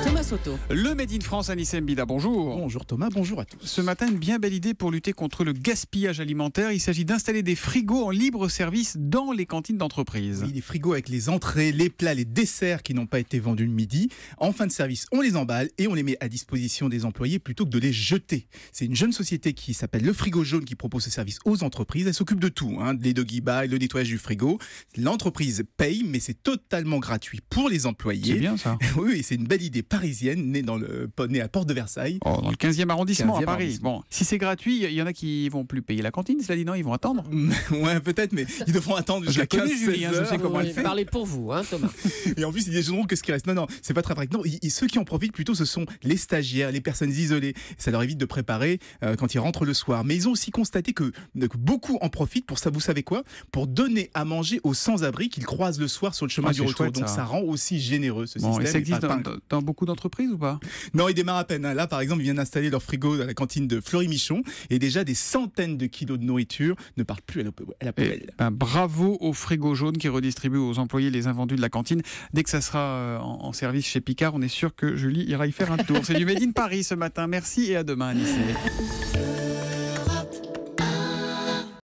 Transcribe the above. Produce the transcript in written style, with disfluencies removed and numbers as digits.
Thomas Soto. Le Made in France, Anissé Mbida, bonjour. Bonjour Thomas, bonjour à tous. Ce matin, une bien belle idée pour lutter contre le gaspillage alimentaire. Il s'agit d'installer des frigos en libre service dans les cantines d'entreprise. Oui, des frigos avec les entrées, les plats, les desserts qui n'ont pas été vendus le midi. En fin de service, on les emballe et on les met à disposition des employés plutôt que de les jeter. C'est une jeune société qui s'appelle Le Frigo Jaune qui propose ce service aux entreprises. Elle s'occupe de tout, les doggy bags, le nettoyage du frigo. L'entreprise paye, mais c'est totalement gratuit pour les employés. C'est bien ça. Oui, c'est une belle idée parisienne, née à Porte de Versailles. Oh, dans le 15e arrondissement 15e à Paris. arrondissement. Bon, si c'est gratuit, il y en a qui vont plus payer la cantine. Cela dit, non, ils vont attendre. Ouais, peut-être, mais ils devront attendre Je jusqu'à la connais, 15 Julie, je sais comment elle fait. Parlez pour vous, Thomas. Et en plus, ils déjeuneront que ce qui reste. Non, c'est pas très pratique. Non, ceux qui en profitent plutôt, ce sont les stagiaires, les personnes isolées. Ça leur évite de préparer quand ils rentrent le soir. Mais ils ont aussi constaté que beaucoup en profitent pour ça. Vous savez quoi ? Pour donner à manger aux sans-abri qu'ils croisent le soir sur le chemin du c'est retour. chouette, Donc ça rend aussi généreux ce Bon, système. et ça existe Pas- dans beaucoup d'entreprises ou pas ? Non, ils démarrent à peine. Là, par exemple, ils viennent d'installer leur frigo à la cantine de Fleury-Michon et déjà des centaines de kilos de nourriture ne partent plus à la poubelle. Bravo au Frigo Jaune qui redistribue aux employés les invendus de la cantine. Dès que ça sera en service chez Picard, on est sûr que Julie ira y faire un tour. C'est du Made in Paris ce matin. Merci et à demain, Anissé.